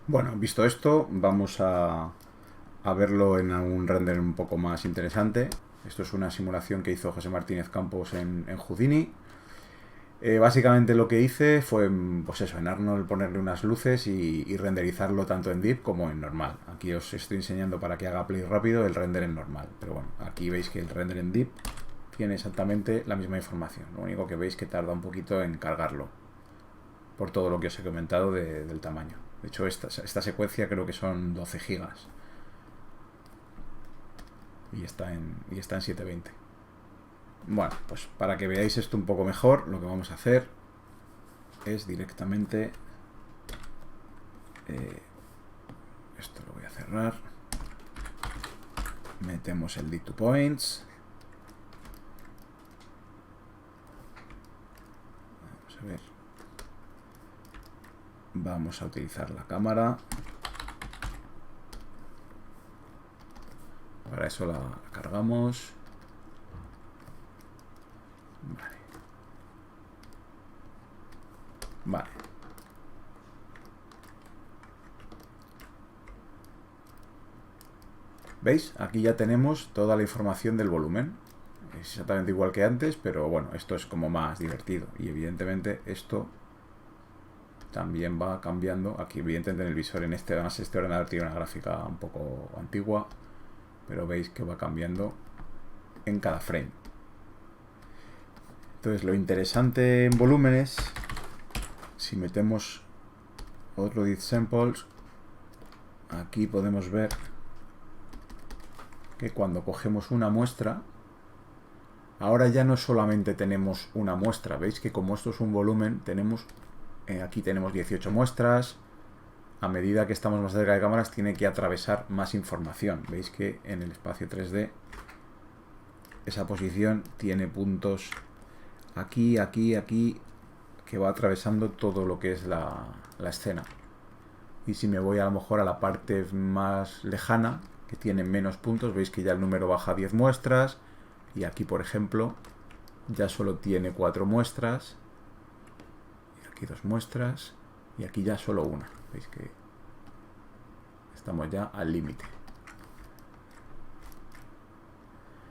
Bueno, visto esto, vamos a verlo en un render un poco más interesante. Esto es una simulación que hizo José Martínez Campos en Houdini. Básicamente lo que hice fue, pues eso, en Arnold ponerle unas luces y renderizarlo tanto en Deep como en normal. Aquí os estoy enseñando para que haga play rápido el render en normal. Pero bueno, aquí veis que el render en Deep tiene exactamente la misma información. Lo único que veis que tarda un poquito en cargarlo, por todo lo que os he comentado del tamaño. De hecho, esta secuencia creo que son 12 gigas y está en 720. Bueno, pues para que veáis esto un poco mejor, lo que vamos a hacer es directamente... esto lo voy a cerrar. Metemos el D2Points. Vamos a ver. Vamos a utilizar la cámara. Para eso la cargamos. Vale. Vale. ¿Veis? Aquí ya tenemos toda la información del volumen. Es exactamente igual que antes, pero bueno, esto es como más divertido. Y evidentemente esto también va cambiando. Aquí evidentemente en el visor, además este ordenador tiene una gráfica un poco antigua, pero veis que va cambiando en cada frame. Entonces lo interesante en volúmenes, si metemos otro div samples, aquí podemos ver que cuando cogemos una muestra, ahora ya no solamente tenemos una muestra, veis que como esto es un volumen, tenemos aquí tenemos 18 muestras. A medida que estamos más cerca de cámaras tiene que atravesar más información. Veis que en el espacio 3D esa posición tiene puntos aquí, aquí, aquí, que va atravesando todo lo que es la escena. Y si me voy a lo mejor a la parte más lejana, que tiene menos puntos, veis que ya el número baja a 10 muestras. Y aquí, por ejemplo, ya solo tiene 4 muestras. Y aquí 2 muestras. Y aquí ya solo una. Veis que estamos ya al límite.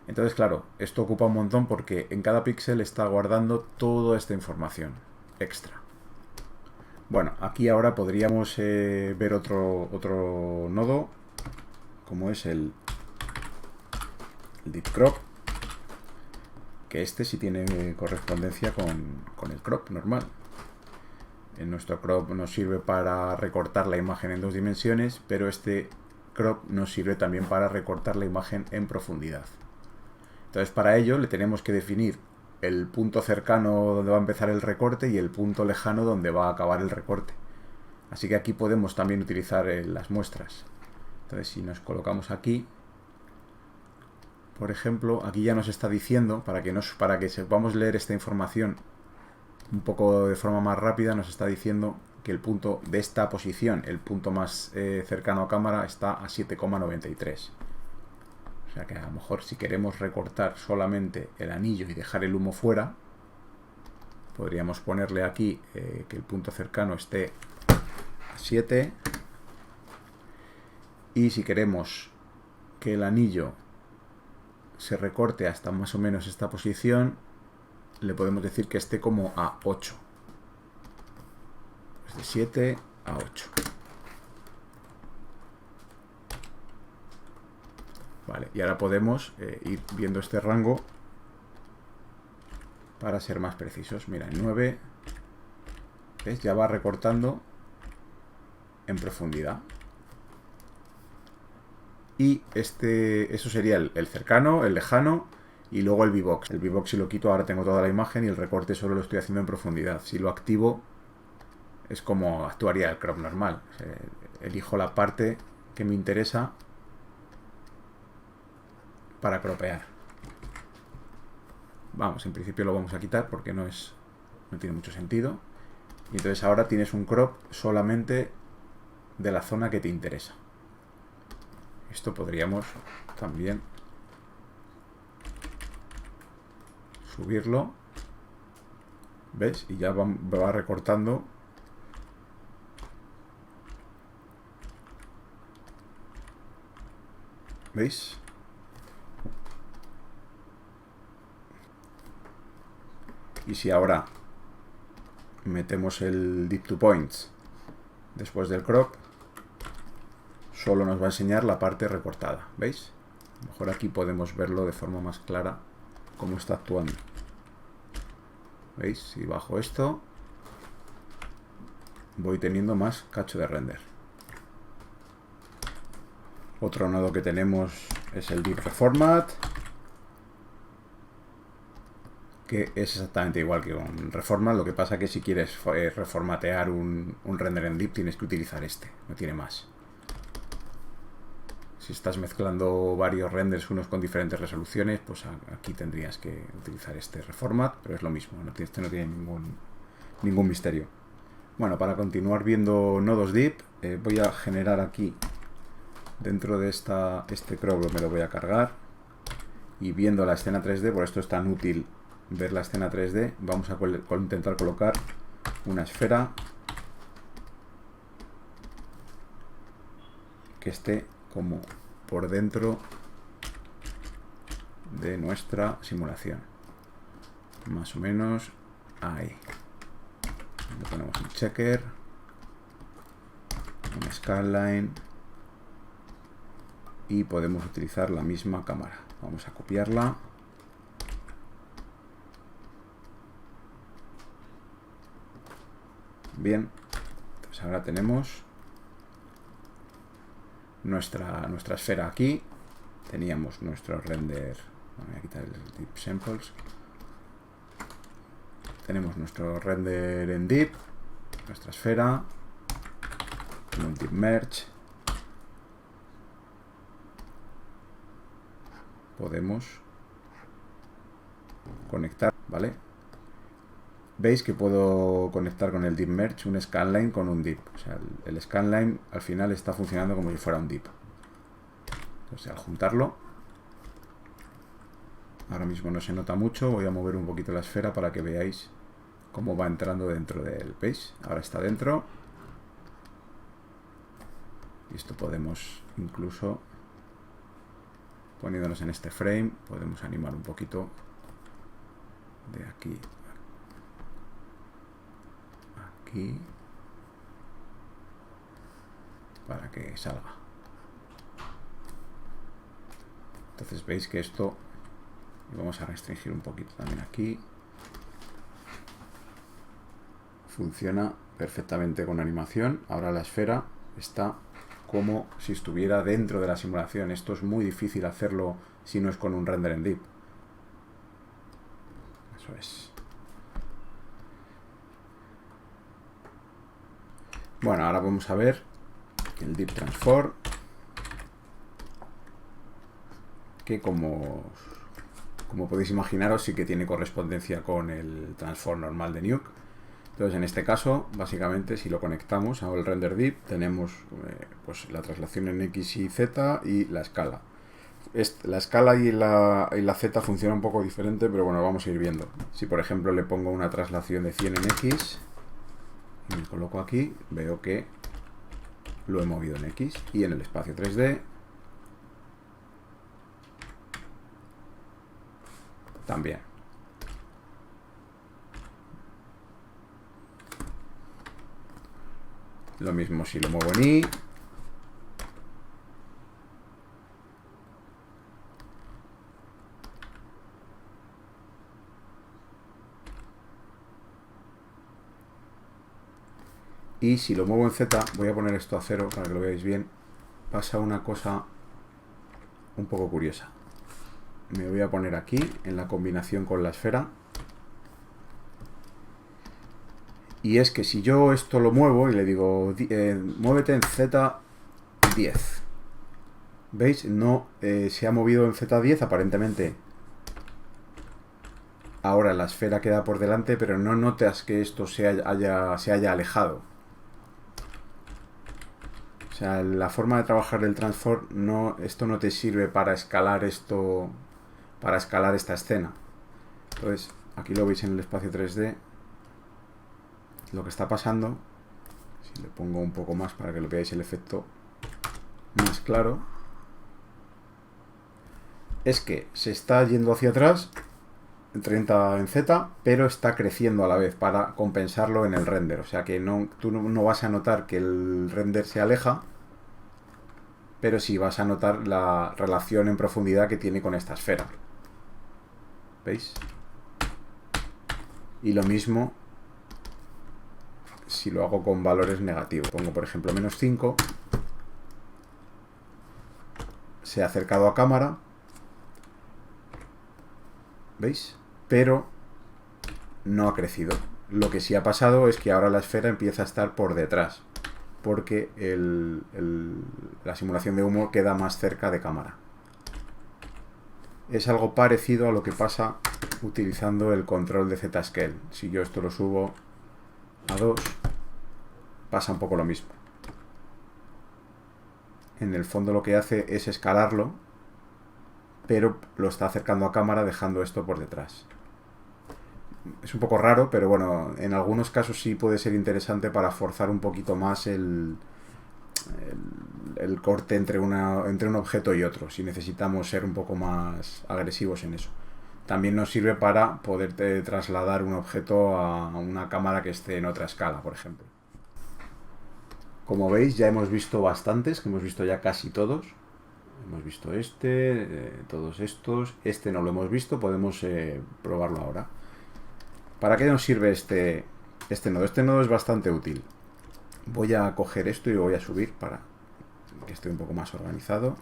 Entonces, claro, esto ocupa un montón porque en cada píxel está guardando toda esta información extra. Bueno, aquí ahora podríamos ver otro nodo, como es el Deep Crop, que este sí tiene correspondencia con el crop normal. En nuestro crop nos sirve para recortar la imagen en 2 dimensiones, pero este crop nos sirve también para recortar la imagen en profundidad. Entonces, para ello le tenemos que definir el punto cercano donde va a empezar el recorte y el punto lejano donde va a acabar el recorte. Así que aquí podemos también utilizar las muestras. Entonces, si nos colocamos aquí, por ejemplo, aquí ya nos está diciendo, para que sepamos leer esta información un poco de forma más rápida, nos está diciendo que el punto de esta posición, el punto más cercano a cámara, está a 7,93. O sea que a lo mejor si queremos recortar solamente el anillo y dejar el humo fuera, podríamos ponerle aquí que el punto cercano esté a 7. Y si queremos que el anillo se recorte hasta más o menos esta posición, le podemos decir que esté como a 8. Pues de 7 a 8. Vale, y ahora podemos ir viendo este rango para ser más precisos. Mira, en 9, ¿ves? Ya va recortando en profundidad. Y eso sería el cercano, el lejano y luego el V-Box. El V-Box si lo quito ahora tengo toda la imagen y el recorte solo lo estoy haciendo en profundidad. Si lo activo es como actuaría el crop normal. Elijo la parte que me interesa para cropear. Vamos, en principio lo vamos a quitar porque no tiene mucho sentido. Y entonces ahora tienes un crop solamente de la zona que te interesa. Esto podríamos también subirlo. ¿Ves? Y ya va recortando ¿Veis? Y si ahora metemos el Dip to Points después del crop, solo nos va a enseñar la parte recortada. ¿Veis? A lo mejor aquí podemos verlo de forma más clara cómo está actuando. ¿Veis? Si bajo esto, voy teniendo más cacho de render. Otro nodo que tenemos es el Dip Reformat, que es exactamente igual que un Reformat. Lo que pasa que si quieres reformatear un render en Dip, tienes que utilizar este, no tiene más. Si estás mezclando varios renders, unos con diferentes resoluciones, pues aquí tendrías que utilizar este Reformat, pero es lo mismo, este no tiene ningún misterio. Bueno, para continuar viendo nodos Dip, voy a generar aquí, dentro de este crop me lo voy a cargar, y viendo la escena 3D, por esto es tan útil ver la escena 3D, vamos a intentar colocar una esfera que esté como por dentro de nuestra simulación, más o menos ahí. Le ponemos un checker, un scanline y podemos utilizar la misma cámara. Vamos a copiarla. Bien, pues ahora tenemos nuestra esfera aquí. Teníamos nuestro render. Voy a quitar el Dip Samples. Tenemos nuestro render en Dip, nuestra esfera, un Dip Merge. Podemos conectar, ¿vale? Veis que puedo conectar con el Dip Merge un scanline con un dip. O sea, el scanline al final está funcionando como si fuera un dip. Entonces, al juntarlo, ahora mismo no se nota mucho. Voy a mover un poquito la esfera para que veáis cómo va entrando dentro del. ¿Veis? Ahora está dentro. Y esto podemos incluso, poniéndonos en este frame, podemos animar un poquito de aquí. Aquí, para que salga. Entonces veis que esto, vamos a restringir un poquito también aquí, funciona perfectamente con animación. Ahora la esfera está como si estuviera dentro de la simulación. Esto es muy difícil hacerlo si no es con un render en Dip. Eso es. Bueno, ahora vamos a ver el Dip Transform, que como podéis imaginaros sí que tiene correspondencia con el transform normal de Nuke. Entonces en este caso, básicamente, si lo conectamos al render Dip, tenemos pues la traslación en X y Z y la escala. La escala y la Z funciona un poco diferente, pero bueno, vamos a ir viendo. Si por ejemplo le pongo una traslación de 100 en X, y me coloco aquí, veo que lo he movido en X, y en el espacio 3D también. Lo mismo si lo muevo en Y. Y si lo muevo en Z, voy a poner esto a 0 para que lo veáis bien, pasa una cosa un poco curiosa. Me voy a poner aquí, en la combinación con la esfera. Y es que si yo esto lo muevo y le digo, muévete en Z10. ¿Veis? No se ha movido en Z10 aparentemente. Ahora la esfera queda por delante, pero no notas que esto se haya alejado. O sea, la forma de trabajar del transform, esto no te sirve para escalar esto, para escalar esta escena. Entonces, aquí lo veis en el espacio 3D. Lo que está pasando, si le pongo un poco más para que lo veáis el efecto más claro, es que se está yendo hacia atrás, 30 en Z, pero está creciendo a la vez para compensarlo en el render. O sea que tú no vas a notar que el render se aleja, pero sí vas a notar la relación en profundidad que tiene con esta esfera. ¿Veis? Y lo mismo si lo hago con valores negativos. Pongo, por ejemplo, -5. Se ha acercado a cámara. ¿Veis? Pero no ha crecido. Lo que sí ha pasado es que ahora la esfera empieza a estar por detrás, porque la simulación de humo queda más cerca de cámara. Es algo parecido a lo que pasa utilizando el control de Z-Scale. Si yo esto lo subo a 2, pasa un poco lo mismo. En el fondo lo que hace es escalarlo, pero lo está acercando a cámara dejando esto por detrás. Es un poco raro, pero bueno, en algunos casos sí puede ser interesante para forzar un poquito más el corte entre un objeto y otro, si necesitamos ser un poco más agresivos en eso. También nos sirve para poder trasladar un objeto a una cámara que esté en otra escala, por ejemplo. Como veis, ya hemos visto bastantes, que hemos visto ya casi todos. Hemos visto todos estos. Este no lo hemos visto, podemos probarlo ahora. ¿Para qué nos sirve este nodo? Este nodo es bastante útil. Voy a coger esto y lo voy a subir para que esté un poco más organizado.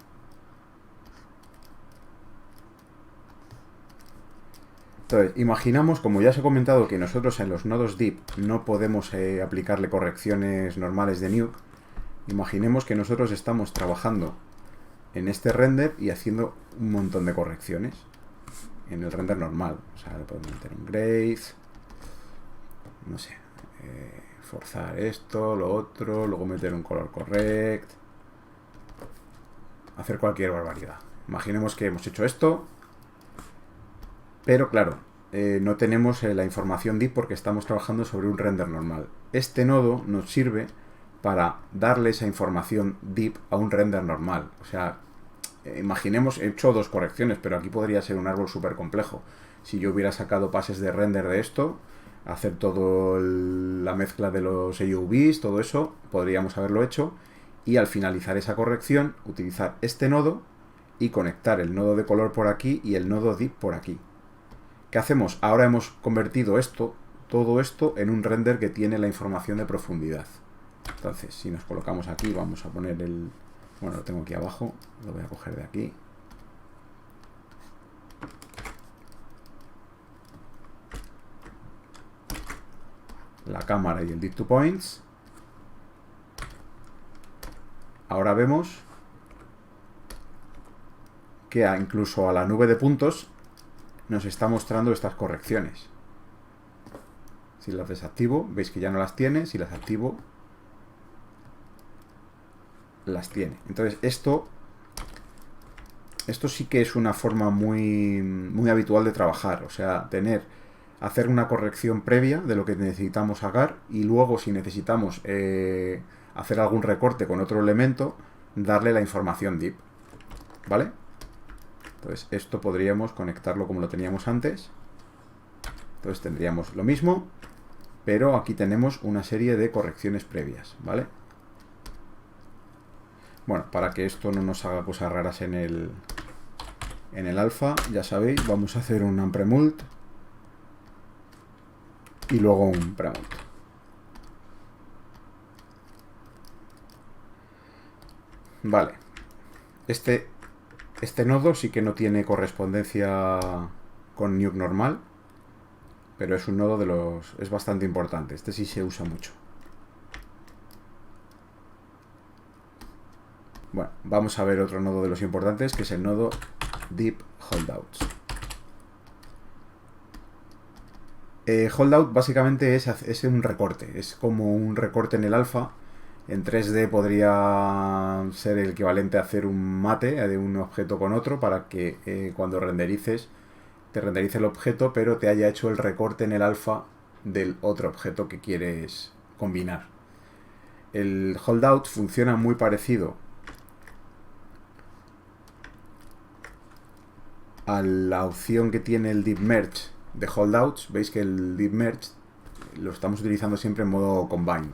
Entonces, imaginamos, como ya os he comentado, que nosotros en los nodos deep no podemos aplicarle correcciones normales de Nuke. Imaginemos que nosotros estamos trabajando en este render y haciendo un montón de correcciones en el render normal. O sea, le podemos meter un grade, no sé, forzar esto, lo otro, luego meter un color correct, hacer cualquier barbaridad. Imaginemos que hemos hecho esto, pero claro, no tenemos la información deep porque estamos trabajando sobre un render normal. Este nodo nos sirve para darle esa información deep a un render normal. O sea, imaginemos, he hecho dos correcciones, pero aquí podría ser un árbol súper complejo. Si yo hubiera sacado pases de render de esto, hacer todo la mezcla de los AUVs, todo eso, podríamos haberlo hecho, y al finalizar esa corrección, utilizar este nodo y conectar el nodo de color por aquí y el nodo deep por aquí. ¿Qué hacemos? Ahora hemos convertido todo esto en un render que tiene la información de profundidad. Entonces, si nos colocamos aquí, vamos a poner bueno, lo tengo aquí abajo, lo voy a coger de aquí. La cámara y el Deep to Points. Ahora vemos que incluso a la nube de puntos nos está mostrando estas correcciones. Si las desactivo, veis que ya no las tiene. Si las activo, las tiene. Entonces esto sí que es una forma muy, muy habitual de trabajar. O sea, hacer una corrección previa de lo que necesitamos sacar y luego si necesitamos hacer algún recorte con otro elemento, darle la información deep. ¿Vale? Entonces esto podríamos conectarlo como lo teníamos antes. Entonces tendríamos lo mismo, pero aquí tenemos una serie de correcciones previas, ¿vale? Bueno, para que esto no nos haga cosas raras en el alfa, ya sabéis, vamos a hacer un unpremult y luego un premult. Vale. Este nodo sí que no tiene correspondencia con Nuke normal, pero es un nodo es bastante importante. Este sí se usa mucho. Bueno, vamos a ver otro nodo de los importantes, que es el nodo Deep Holdouts. Holdout básicamente es un recorte, es como un recorte en el alfa. En 3D podría ser el equivalente a hacer un mate de un objeto con otro para que cuando renderices, te renderice el objeto, pero te haya hecho el recorte en el alfa del otro objeto que quieres combinar. El holdout funciona muy parecido a la opción que tiene el Deep Merge de Holdouts. Veis que el Deep Merge lo estamos utilizando siempre en modo Combine,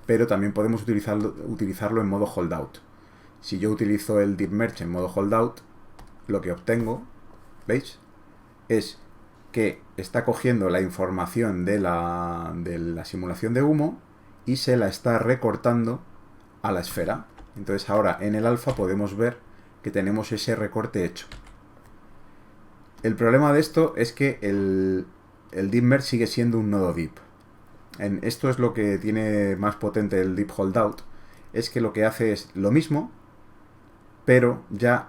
pero también podemos utilizarlo en modo Holdout. Si yo utilizo el Deep Merge en modo Holdout, lo que obtengo, ¿veis?, es que está cogiendo la información de la simulación de humo y se la está recortando a la esfera. Entonces ahora en el alfa podemos ver que tenemos ese recorte hecho. El problema de esto es que el Deep Merge sigue siendo un nodo deep. Esto es lo que tiene más potente el Deep Holdout, es que lo que hace es lo mismo, pero ya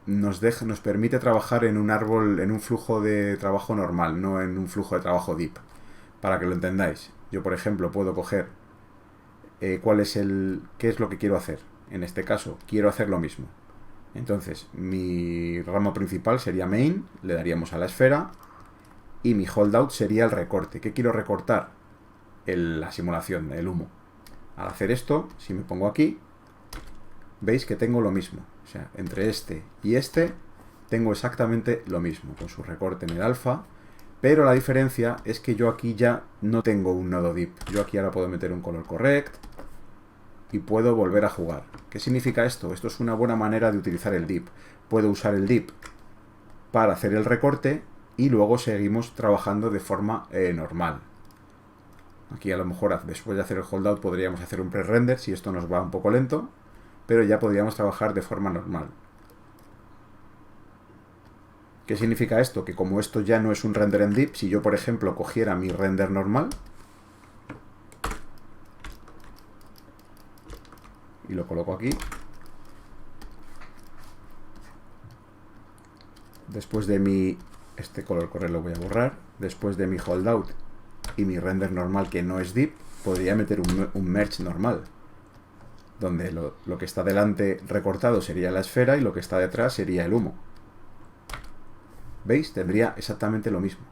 nos permite trabajar en un árbol, en un flujo de trabajo normal, no en un flujo de trabajo deep. Para que lo entendáis, yo por ejemplo puedo coger qué es lo que quiero hacer. En este caso quiero hacer lo mismo. Entonces mi rama principal sería main, le daríamos a la esfera, y mi holdout sería el recorte. ¿Qué quiero recortar? La simulación, el humo. Al hacer esto, si me pongo aquí, veis que tengo lo mismo. O sea, entre este y este tengo exactamente lo mismo, con su recorte en el alfa, pero la diferencia es que yo aquí ya no tengo un nodo deep. Yo aquí ahora puedo meter un color correct y puedo volver a jugar. ¿Qué significa esto? Esto es una buena manera de utilizar el deep. Puedo usar el deep para hacer el recorte y luego seguimos trabajando de forma normal. Aquí a lo mejor después de hacer el holdout podríamos hacer un pre-render si esto nos va un poco lento, pero ya podríamos trabajar de forma normal. ¿Qué significa esto? Que como esto ya no es un render en deep, si yo por ejemplo cogiera mi render normal y lo coloco aquí, después de este color correr lo voy a borrar, después de mi holdout y mi render normal que no es deep, podría meter un merge normal, donde lo que está delante recortado sería la esfera y lo que está detrás sería el humo. ¿Veis? Tendría exactamente lo mismo.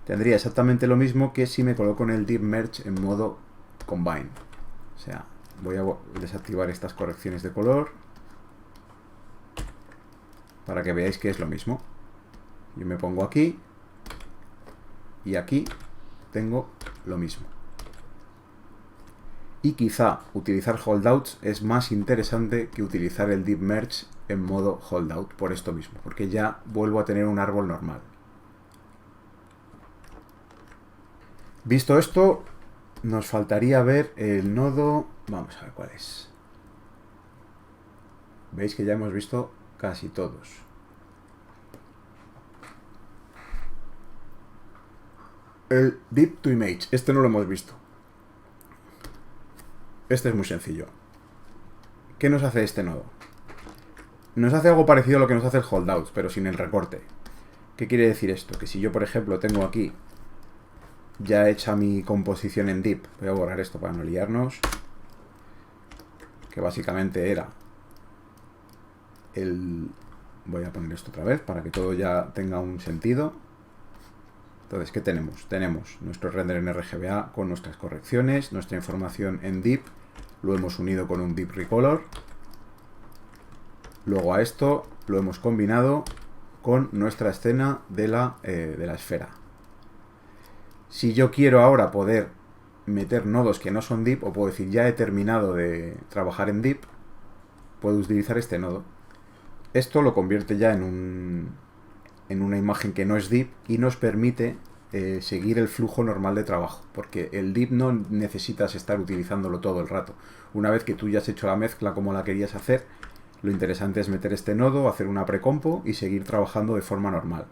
Tendría exactamente lo mismo que si me coloco en el Deep Merge en modo Combine. O sea, voy a desactivar estas correcciones de color para que veáis que es lo mismo. Yo me pongo aquí y aquí tengo lo mismo. Y quizá utilizar holdouts es más interesante que utilizar el Deep Merge en modo holdout por esto mismo, porque ya vuelvo a tener un árbol normal. Visto esto, nos faltaría ver el nodo. Vamos a ver cuál es. Veis que ya hemos visto casi todos. El Deep to Image, este no lo hemos visto. Este es muy sencillo. ¿Qué nos hace este nodo? Nos hace algo parecido a lo que nos hace el holdout, pero sin el recorte. ¿Qué quiere decir esto? Que si yo, por ejemplo, tengo aquí ya hecha mi composición en deep, voy a borrar esto para no liarnos, que básicamente era voy a poner esto otra vez para que todo ya tenga un sentido. Entonces, ¿qué tenemos? Tenemos nuestro render en RGBA con nuestras correcciones, nuestra información en deep, lo hemos unido con un deep recolor. Luego a esto lo hemos combinado con nuestra escena de la esfera. Si yo quiero ahora poder meter nodos que no son deep, o puedo decir ya he terminado de trabajar en deep, puedo utilizar este nodo. Esto lo convierte ya en una imagen que no es deep y nos permite seguir el flujo normal de trabajo, porque el deep no necesitas estar utilizándolo todo el rato. Una vez que tú ya has hecho la mezcla como la querías hacer, lo interesante es meter este nodo, hacer una precompo y seguir trabajando de forma normal.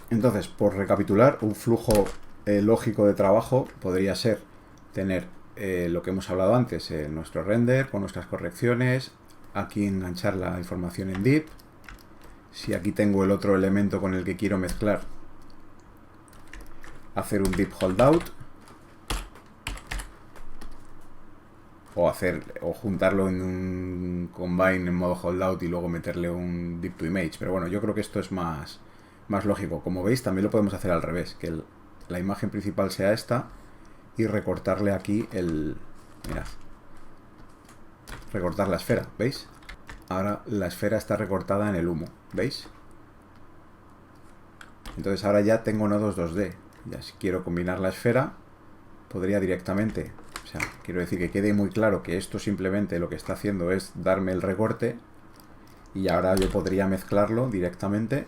Entonces, por recapitular, un flujo lógico de trabajo podría ser tener lo que hemos hablado antes, nuestro render con nuestras correcciones, aquí enganchar la información en deep. Si aquí tengo el otro elemento con el que quiero mezclar, hacer un deep holdout o juntarlo en un combine en modo holdout y luego meterle un deep to image. Pero bueno, yo creo que esto es más lógico. Como veis, también lo podemos hacer al revés, que la imagen principal sea esta y recortarle aquí mirad, recortar la esfera, ¿veis? ahora la esfera está recortada en el humo, ¿veis? Entonces ahora ya tengo nodos 2D. Ya si quiero combinar la esfera, podría directamente, o sea, quiero decir que quede muy claro que esto simplemente lo que está haciendo es darme el recorte, y ahora yo podría mezclarlo directamente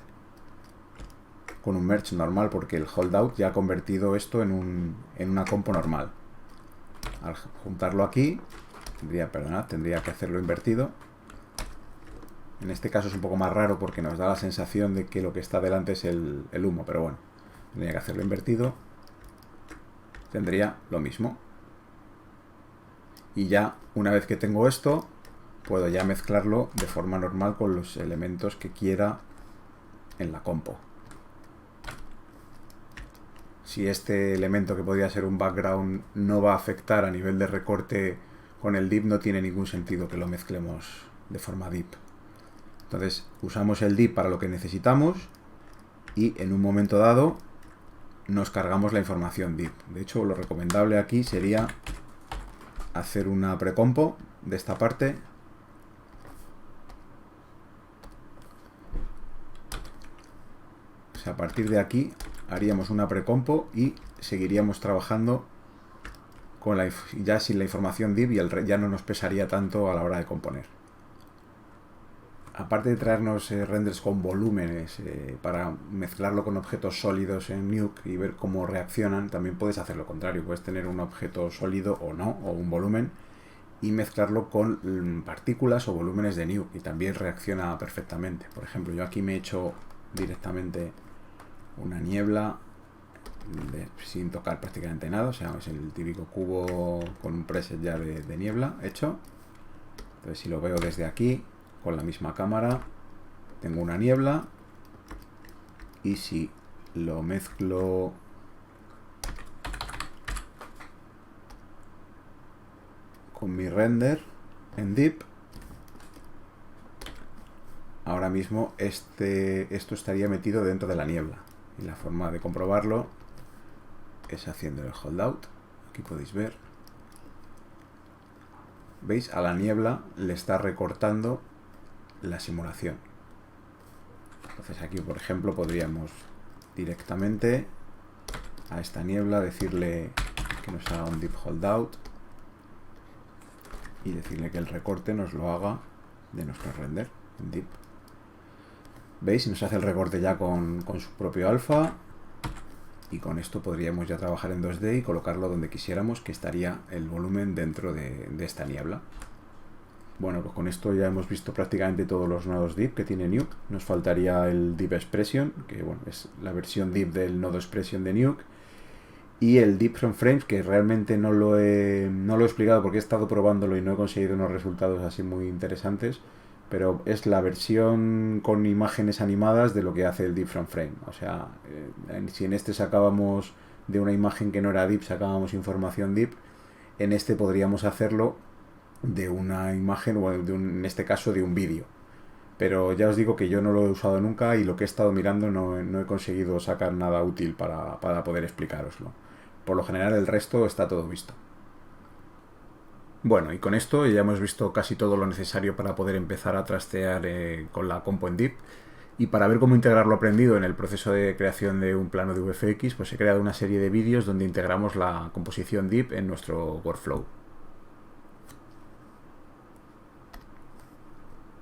con un merge normal, porque el holdout ya ha convertido esto en una compo normal. Al juntarlo aquí, tendría que hacerlo invertido. En este caso es un poco más raro porque nos da la sensación de que lo que está delante es el humo, pero bueno, tendría que hacerlo invertido. Tendría lo mismo. Y ya, una vez que tengo esto, puedo ya mezclarlo de forma normal con los elementos que quiera en la compo. Si este elemento, que podría ser un background, no va a afectar a nivel de recorte con el div, no tiene ningún sentido que lo mezclemos de forma div. Entonces usamos el div para lo que necesitamos y en un momento dado nos cargamos la información div. De hecho, lo recomendable aquí sería hacer una precompo de esta parte. O sea, a partir de aquí haríamos una precompo y seguiríamos trabajando con ya sin la información div, y ya no nos pesaría tanto a la hora de componer. Aparte de traernos renders con volúmenes para mezclarlo con objetos sólidos en Nuke y ver cómo reaccionan, también puedes hacer lo contrario. Puedes tener un objeto sólido o no, o un volumen, y mezclarlo con partículas o volúmenes de Nuke, y también reacciona perfectamente. Por ejemplo, yo aquí me he hecho directamente una niebla sin tocar prácticamente nada. O sea, es el típico cubo con un preset ya de niebla hecho. Entonces, si lo veo desde aquí con la misma cámara, tengo una niebla, y si lo mezclo con mi render en Deep, ahora mismo esto estaría metido dentro de la niebla, y la forma de comprobarlo es haciendo el holdout. Aquí podéis ver, ¿veis? A la niebla le está recortando la simulación. Entonces aquí, por ejemplo, podríamos directamente a esta niebla decirle que nos haga un deep holdout y decirle que el recorte nos lo haga de nuestro render en deep. ¿Veis? Nos hace el recorte ya con su propio alfa, y con esto podríamos ya trabajar en 2D y colocarlo donde quisiéramos, que estaría el volumen dentro de esta niebla. Bueno, pues con esto ya hemos visto prácticamente todos los nodos div que tiene Nuke. Nos faltaría el div expression, que bueno, es la versión div del nodo expression de Nuke, y el div from frames, que realmente no lo he explicado porque he estado probándolo y no he conseguido unos resultados así muy interesantes, pero es la versión con imágenes animadas de lo que hace el div from frame. O sea, si en este sacábamos de una imagen que no era div, sacábamos información div, en este podríamos hacerlo de una imagen, o en este caso de un vídeo. Pero ya os digo que yo no lo he usado nunca, y lo que he estado mirando no he conseguido sacar nada útil para poder explicároslo. Por lo general el resto está todo visto. Bueno, y con esto ya hemos visto casi todo lo necesario para poder empezar a trastear con la compo en Deep. Y para ver cómo integrar lo aprendido en el proceso de creación de un plano de VFX, pues he creado una serie de vídeos donde integramos la composición Deep en nuestro workflow.